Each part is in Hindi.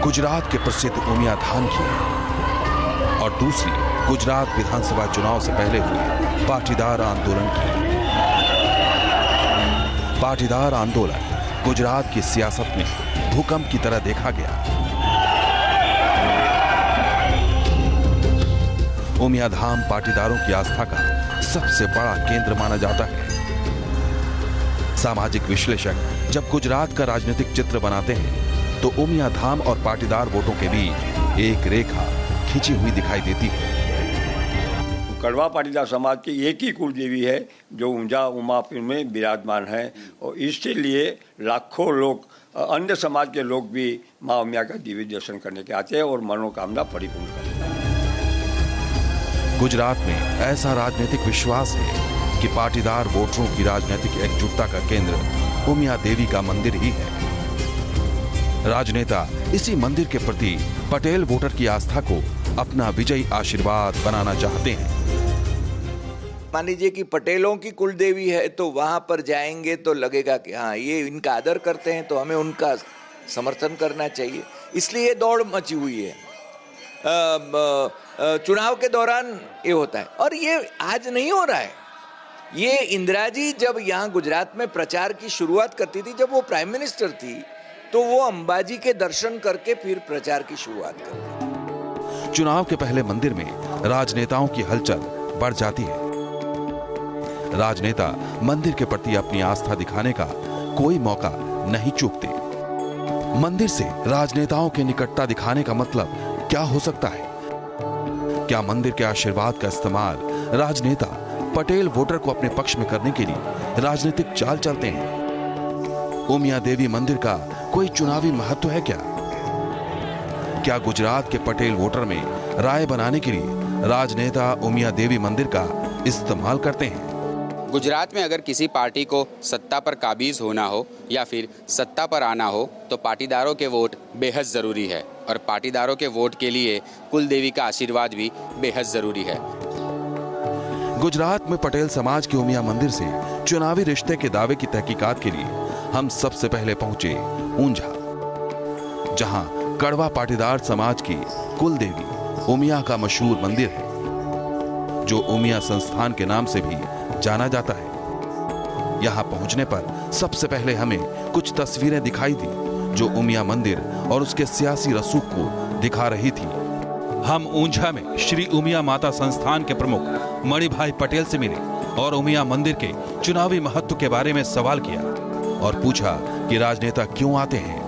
गुजरात के प्रसिद्ध उमिया धाम की है और दूसरी गुजरात विधानसभा चुनाव से पहले हुए पाटीदार आंदोलन की। पाटीदार आंदोलन गुजरात की सियासत में भूकंप की तरह देखा गया। उमिया धाम पाटीदारों की आस्था का सबसे बड़ा केंद्र माना जाता है। सामाजिक विश्लेषक जब गुजरात का राजनीतिक चित्र बनाते हैं तो उमिया धाम और पाटीदार वोटों के बीच एक रेखा खींची हुई दिखाई देती है। कड़वा पाटीदार समाज की एक ही कुल देवी है जो ऊंझा उमापुर में विराजमान है और इसलिए लाखों लोग अन्य समाज के लोग भी माँ उमिया का दिव्य दर्शन करने के आते हैं और मनोकामना परिपूर्ण करते हैं। गुजरात में ऐसा राजनीतिक विश्वास है कि पाटीदार वोटरों की राजनीतिक एकजुटता का केंद्र उमिया देवी का मंदिर ही है। राजनेता इसी मंदिर के प्रति पटेल वोटर की आस्था को अपना विजयी आशीर्वाद बनाना चाहते हैं। मान लीजिए कि पटेलों की कुल देवी है तो वहां पर जाएंगे तो लगेगा कि हाँ ये इनका आदर करते हैं तो हमें उनका समर्थन करना चाहिए, इसलिए दौड़ मची हुई है। चुनाव के दौरान ये होता है और ये आज नहीं हो रहा है। ये इंदिरा जी जब यहाँ गुजरात में प्रचार की शुरुआत करती थी, जब वो प्राइम मिनिस्टर थी, तो वो अंबाजी के दर्शन करके फिर प्रचार की शुरुआत करती थी। चुनाव के पहले मंदिर में राजनेताओं की हलचल बढ़ जाती है। राजनेता मंदिर के प्रति अपनी आस्था दिखाने का कोई मौका नहीं चूकते। मंदिर से राजनेताओं की निकटता दिखाने का मतलब क्या हो सकता है? क्या मंदिर के आशीर्वाद का इस्तेमाल राजनेता पटेल वोटर को अपने पक्ष में करने के लिए राजनीतिक चाल चलते हैं? उमिया देवी मंदिर का कोई चुनावी महत्व है क्या? क्या गुजरात के पटेल वोटर में राय बनाने के लिए राजनेता उमिया देवी मंदिर का इस्तेमाल करते हैं? गुजरात में अगर किसी पार्टी को सत्ता पर काबिज होना हो या फिर सत्ता पर आना हो तो पाटीदारों के वोट बेहद जरूरी है और पाटीदारों के वोट के लिए कुल देवी का आशीर्वाद भी बेहद जरूरी है। गुजरात में पटेल समाज के उमिया मंदिर से चुनावी रिश्ते के दावे की तहकीकात के लिए हम सबसे पहले पहुंचे ऊंझा, जहां कड़वा पाटीदार समाज की कुल देवी उमिया का मशहूर मंदिर है, जो उमिया संस्थान के नाम से भी जाना जाता है। यहां पहुंचने पर सबसे पहले हमें कुछ तस्वीरें दिखाई दी जो उमिया मंदिर और उसके सियासी रसूख को दिखा रही थी। हम ऊंझा में श्री उमिया माता संस्थान के प्रमुख मणिभाई पटेल से मिले और उमिया मंदिर के चुनावी महत्व के बारे में सवाल किया और पूछा कि राजनेता क्यों आते हैं,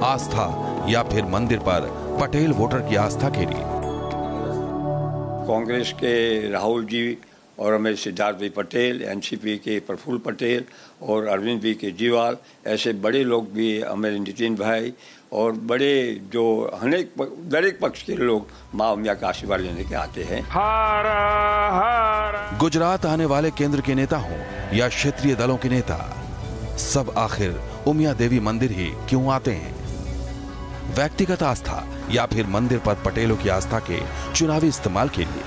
आस्था या फिर मंदिर पर पटेल वोटर की आस्था के लिए। कांग्रेस के राहुल जी और हमारे सिद्धार्थ भाई पटेल, एनसीपी के प्रफुल्ल पटेल और अरविंद भाई केजरीवाल, ऐसे बड़े लोग भी, हमारे नितिन भाई और बड़े जो हर एक पक्ष के लोग माँ उमिया का आशीर्वाद लेने के आते हैं। गुजरात आने वाले केंद्र के नेता हों या क्षेत्रीय दलों के नेता, सब आखिर उमिया देवी मंदिर ही क्यों आते हैं? व्यक्तिगत आस्था या फिर मंदिर पर पटेलों की आस्था के चुनावी इस्तेमाल के लिए?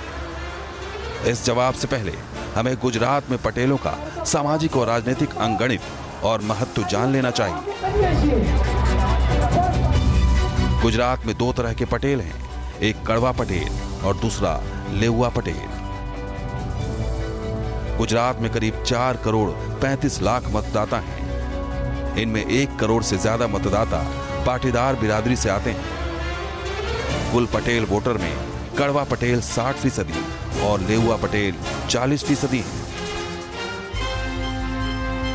इस जवाब से पहले हमें गुजरात में पटेलों का सामाजिक और राजनीतिक अंगणित और महत्व जान लेना चाहिए। गुजरात में दो तरह के पटेल हैं, एक कड़वा पटेल और दूसरा लेउआ पटेल। गुजरात में करीब 4 करोड़ 35 लाख मतदाता हैं। इनमें 1 करोड़ से ज्यादा मतदाता पाटीदार बिरादरी से आते हैं। कुल पटेल वोटर में कड़वा पटेल 60% और लेउआ पटेल 40% हैं।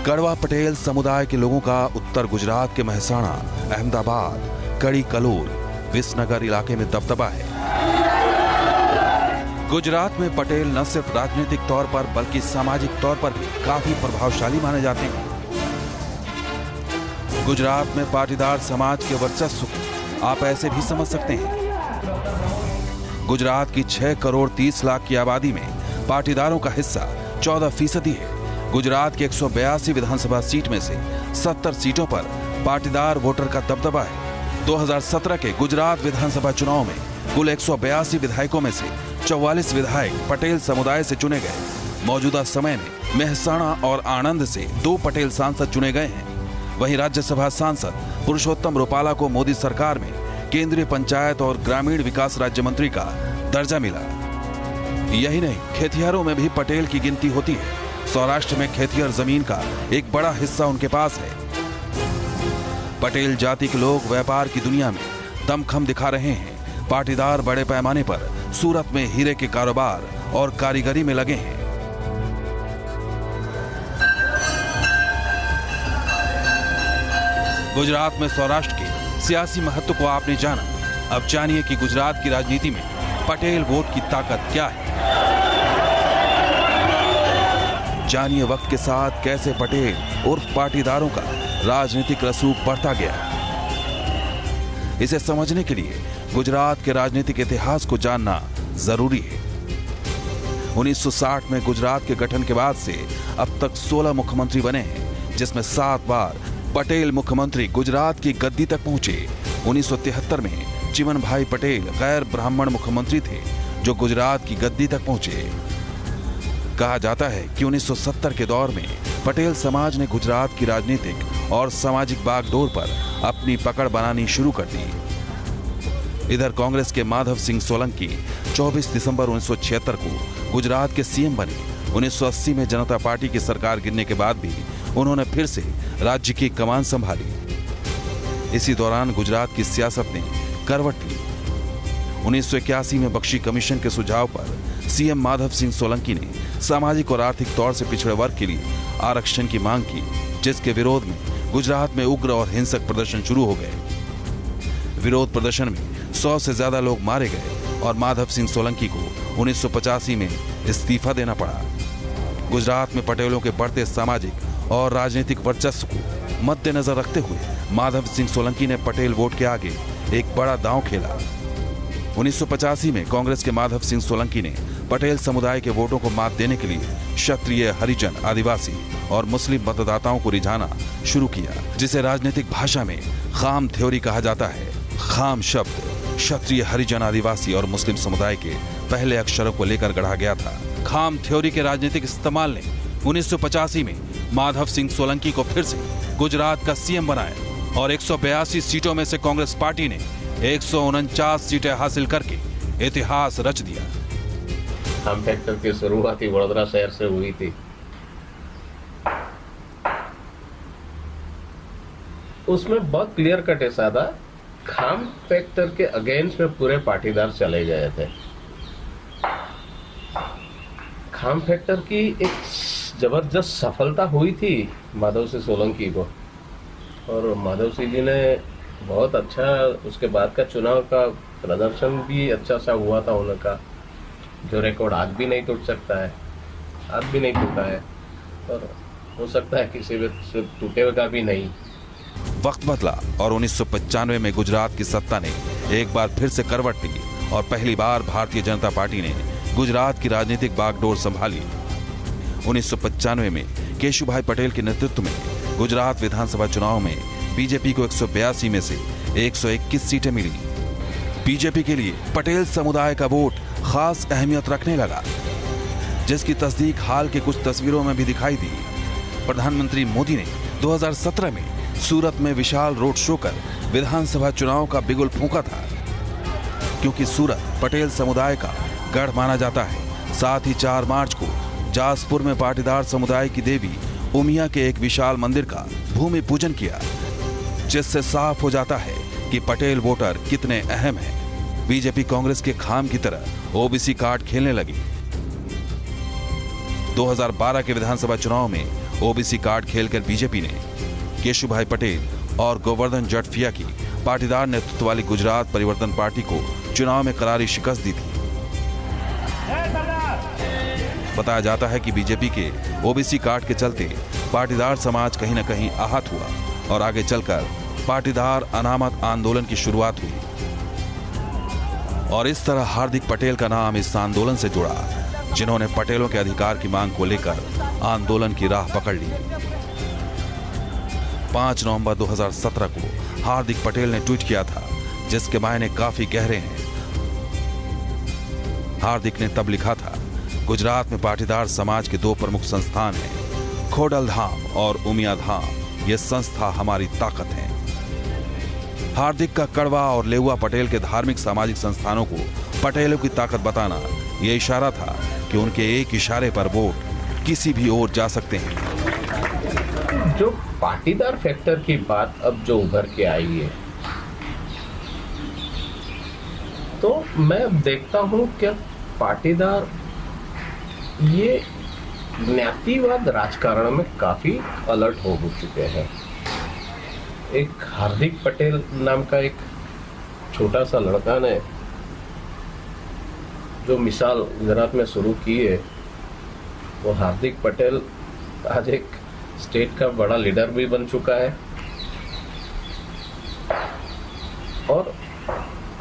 कड़वा पटेल समुदाय के लोगों का उत्तर गुजरात के मेहसाणा, अहमदाबाद, कड़ी कलोल, विसनगर इलाके में दबदबा है। गुजरात में पटेल न सिर्फ राजनीतिक तौर पर बल्कि सामाजिक तौर पर भी काफी प्रभावशाली माने जाते हैं। गुजरात में पाटीदार समाज के वर्चस्व को आप ऐसे भी समझ सकते हैं। गुजरात की 6 करोड़ 30 लाख की आबादी में पाटीदारों का हिस्सा 14% है। गुजरात के 182 विधानसभा सीट में से 70 सीटों पर पाटीदार वोटर का दबदबा है। 2017 के गुजरात विधानसभा चुनाव में कुल 182 विधायकों में से 44 विधायक पटेल समुदाय से चुने गए। मौजूदा समय में मेहसाणा और आणंद से 2 पटेल सांसद चुने गए हैं। वहीं राज्यसभा सांसद पुरुषोत्तम रुपाला को मोदी सरकार में केंद्रीय पंचायत और ग्रामीण विकास राज्य मंत्री का दर्जा मिला। यही नहीं, खेतिहरों में भी पटेल की गिनती होती है। सौराष्ट्र में खेतिहर जमीन का एक बड़ा हिस्सा उनके पास है। पटेल जाति के लोग व्यापार की दुनिया में दमखम दिखा रहे हैं। पाटीदार बड़े पैमाने पर सूरत में हीरे के कारोबार और कारीगरी में लगे हैं। गुजरात में सौराष्ट्र के सियासी महत्व को आपने जाना। अब जानिए कि गुजरात की राजनीति में पटेल वोट की ताकत क्या है। जानिए वक्त के साथ कैसे पटेल उर्फ पाटीदारों का राजनीतिक रसूख बढ़ता गया। इसे समझने के लिए गुजरात के राजनीतिक इतिहास को जानना जरूरी है। 1960 में गुजरात के गठन के बाद से अब तक 16 मुख्यमंत्री बने हैं, जिसमें 7 बार पटेल मुख्यमंत्री गुजरात की गद्दी तक पहुंचे। 1973 में चिमन भाई पटेल गैर ब्राह्मण मुख्यमंत्री थे, जो गुजरात की गद्दी तक पहुंचे। कहा जाता है कि 1970 के दौर में पटेल समाज ने गुजरात की राजनीतिक और सामाजिक बागडोर पर अपनी पकड़ बनानी शुरू कर दी। इधर कांग्रेस के माधव सिंह सोलंकी 24 दिसंबर 1976 को गुजरात के सीएम बने। 1980 में जनता पार्टी की सरकार गिरने के बाद भी उन्होंने फिर से राज्य की कमान संभाली। इसी दौरान गुजरात की सियासत ने करवट ली। 1981 में बख्शी कमीशन के सुझाव पर सीएम माधव सिंह सोलंकी ने सामाजिक और आर्थिक तौर से पिछड़े वर्ग के लिए आरक्षण की मांग की, जिसके विरोध में गुजरात में उग्र और हिंसक प्रदर्शन शुरू हो गए। विरोध प्रदर्शन में 100 से ज्यादा लोग मारे गए और माधव सिंह सोलंकी को 1985 में इस्तीफा देना पड़ा। गुजरात में पटेलों के बढ़ते सामाजिक और राजनीतिक वर्चस्व को मद्देनजर रखते हुए माधव सिंह सोलंकी ने पटेल वोट के आगे एक बड़ा दांव खेला। 1985 में कांग्रेस के माधव सिंह सोलंकी ने पटेल समुदाय के वोटों को मात देने के लिए क्षत्रिय, हरिजन, आदिवासी और मुस्लिम मतदाताओं को रिझाना शुरू किया, जिसे राजनीतिक भाषा में खाम थ्योरी कहा जाता है। खाम शब्द क्षत्रिय, हरिजन, आदिवासी और मुस्लिम समुदाय के पहले अक्षरों को लेकर गढ़ा गया था। खाम थ्योरी के राजनीतिक इस्तेमाल ने 1985 में माधव सिंह सोलंकी को फिर से गुजरात का सीएम बनाया और 182 सीटों में से कांग्रेस पार्टी ने 149 सीटें हासिल करके इतिहास रच दिया। खाम फैक्टर की शुरुआत ही वडोदरा शहर से हुई थी। उसमें बहुत क्लियर कट ऐसा था, खाम फैक्टर के अगेंस्ट में पूरे पाटीदार चले गए थे। खाम फैक्टर की एक जबरदस्त सफलता हुई थी माधव सिंह सोलंकी को, और माधव सिंह जी ने बहुत अच्छा उसके बाद का चुनाव का प्रदर्शन भी अच्छा सा हुआ था उनका, जो रिकॉर्ड आज भी नहीं टूट सकता है, आज भी नहीं टूटा है और हो सकता है किसी भी से टूटेगा भी नहीं। वक्त बदला और 1995 में गुजरात की सत्ता ने एक बार फिर से करवट ली और पहली बार भारतीय जनता पार्टी ने गुजरात की राजनीतिक बागडोर संभाली। 1995 में केशुभाई पटेल के नेतृत्व में गुजरात विधानसभा चुनाव में बीजेपी को 182 में से 121 सीटें मिली। बीजेपी के लिए पटेल समुदाय का वोट खास अहमियत रखने लगा, जिसकी तस्दीक हाल के कुछ तस्वीरों में भी दिखाई दी। प्रधानमंत्री मोदी ने 2017 में सूरत में विशाल रोड शो कर विधानसभा चुनाव का बिगुल फूंका था, क्योंकि सूरत पटेल समुदाय का गढ़ माना जाता है। साथ ही 4 मार्च को जासपुर में पाटीदार समुदाय की देवी उमिया के एक विशाल मंदिर का भूमि पूजन किया, जिससे साफ हो जाता है कि पटेल वोटर कितने अहम हैं। बीजेपी कांग्रेस के खाम की तरह ओबीसी कार्ड खेलने लगी। 2012 के विधानसभा चुनाव में ओबीसी कार्ड खेलकर बीजेपी ने केशुभाई पटेल और गोवर्धन जटफिया की पाटीदार नेतृत्व वाली गुजरात परिवर्तन पार्टी को चुनाव में करारी शिकस्त दी थी। बताया जाता है कि बीजेपी के ओबीसी कार्ड के चलते पाटीदार समाज कहीं न कहीं आहत हुआ और आगे चलकर पाटीदार अनामत आंदोलन की शुरुआत हुई और इस तरह हार्दिक पटेल का नाम इस आंदोलन से जुड़ा, जिन्होंने पटेलों के अधिकार की मांग को लेकर आंदोलन की राह पकड़ ली। 5 नवंबर 2017 को हार्दिक पटेल ने ट्वीट किया था, जिसके मायने काफी गहरे हैं। हार्दिक ने तब लिखा था, गुजरात में पाटीदार समाज के 2 प्रमुख संस्थान हैं, खोडल धाम और उमिया धाम। ये संस्था हमारी ताकत है। हार्दिक का कड़वा और लेउआ पटेल के धार्मिक सामाजिक संस्थानों को पटेलों की ताकत बताना ये इशारा था कि उनके एक इशारे पर वोट किसी भी ओर जा सकते हैं। जो पाटीदार फैक्टर की बात अब जो उभर के आई है, तो मैं देखता हूं कि पाटीदार ये ज्ञातिवाद राजकारण में काफी अलर्ट हो चुके हैं। एक हार्दिक पटेल नाम का एक छोटा सा लड़का ने जो मिसाल गुजरात में शुरू की है, वो हार्दिक पटेल आज एक स्टेट का बड़ा लीडर भी बन चुका है। और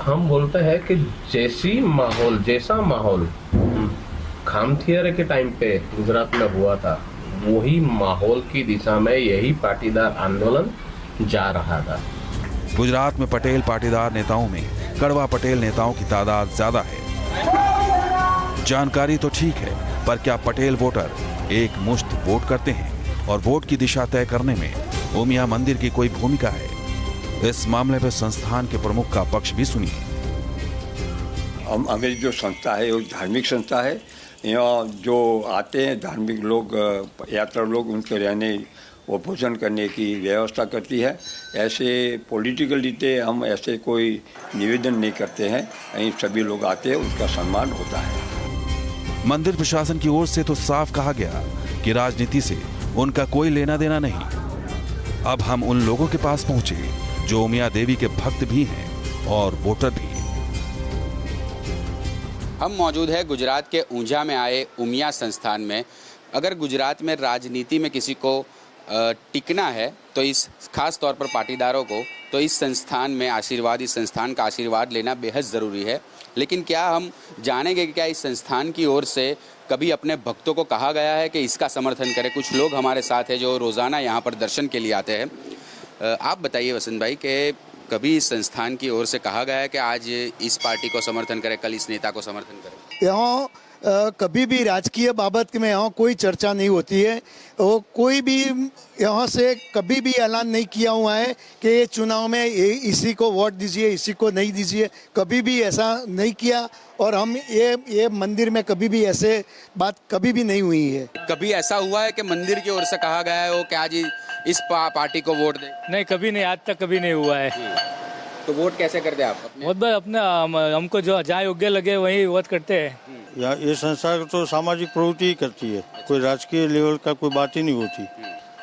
हम बोलते हैं कि जैसा माहौल खामथियारे के टाइम पे गुजरात में हुआ था, वही माहौल की दिशा में यही पाटीदार आंदोलन जा रहा था। गुजरात में पटेल पाटीदार नेताओं में कड़वा पटेल नेताओं की तादाद ज्यादा है। जानकारी तो ठीक है, पर क्या पटेल वोटर एक मुश्त वोट करते हैं और वोट की दिशा तय करने में उमिया मंदिर की कोई भूमिका है? इस मामले पर संस्थान के प्रमुख का पक्ष भी सुनिए। हमारी जो संस्था है वो धार्मिक संस्था है। यहाँ जो आते हैं धार्मिक लोग, यात्रा लोग, उनके रहने वो भोजन करने की व्यवस्था करती है। ऐसे पॉलिटिकल रीते हम ऐसे कोई निवेदन नहीं करते हैं। यहीं सभी लोग आते हैं, उसका सम्मान होता है। मंदिर प्रशासन की ओर से तो साफ कहा गया कि राजनीति से उनका कोई लेना देना नहीं। अब हम उन लोगों के पास पहुंचे जो उमिया देवी के भक्त भी हैं और वोटर भी। हम मौजूद है गुजरात के ऊंझा में आए उमिया संस्थान में। अगर गुजरात में राजनीति में किसी को टिकना है तो इस खास तौर पर पाटीदारों को, तो इस संस्थान में आशीर्वाद, इस संस्थान का आशीर्वाद लेना बेहद ज़रूरी है। लेकिन क्या हम जानेंगे कि क्या इस संस्थान की ओर से कभी अपने भक्तों को कहा गया है कि इसका समर्थन करें? कुछ लोग हमारे साथ हैं जो रोज़ाना यहाँ पर दर्शन के लिए आते हैं। आप बताइए वसंत भाई कि कभी इस संस्थान की ओर से कहा गया है कि आज इस पार्टी को समर्थन करें, कल इस नेता को समर्थन करें? यहाँ कभी भी राजकीय बाबत में यहाँ कोई चर्चा नहीं होती है। वो कोई भी यहाँ से कभी भी ऐलान नहीं किया हुआ है कि ये चुनाव में इसी को वोट दीजिए, इसी को नहीं दीजिए। कभी भी ऐसा नहीं किया और हम ये मंदिर में कभी भी ऐसे बात कभी भी नहीं हुई है। कभी ऐसा हुआ है कि मंदिर की ओर से कहा गया है वो कि आज इस पार्टी को वोट दे? नहीं, कभी नहीं, आज तक कभी नहीं हुआ है। तो वोट कैसे करते हैं आप? वोट अपने हमको जो जहाँ योग्य लगे वही वोट करते हैं। ये संस्था तो सामाजिक प्रवृत्ति ही करती है, कोई राजकीय लेवल का कोई बात ही नहीं होती।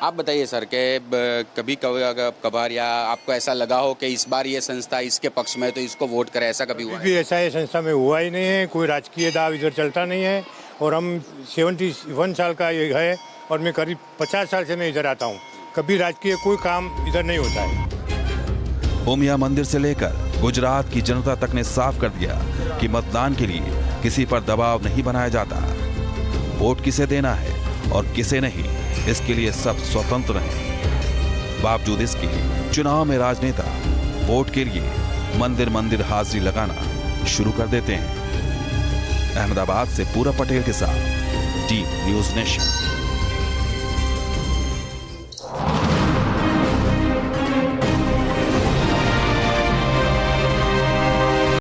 आप बताइए सर कि कभी कभार या आपको ऐसा लगा हो कि इस बार ये संस्था इसके पक्ष में है तो इसको वोट करें, ऐसा कभी हुआ? भी ऐसा ये संस्था में हुआ ही नहीं है। कोई राजकीय दाव इधर चलता नहीं है। और हम 71 साल का ये है और मैं करीब 50 साल से मैं इधर आता हूँ। कभी राजकीय कोई काम इधर नहीं होता है। उमिया मंदिर से लेकर गुजरात की जनता तक ने साफ कर दिया कि मतदान के लिए किसी पर दबाव नहीं बनाया जाता। वोट किसे देना है और किसे नहीं, इसके लिए सब स्वतंत्र हैं। बावजूद इसके चुनाव में राजनेता वोट के लिए मंदिर मंदिर हाजिरी लगाना शुरू कर देते हैं। अहमदाबाद से पूरब पटेल के साथ डी न्यूज़ नेशन।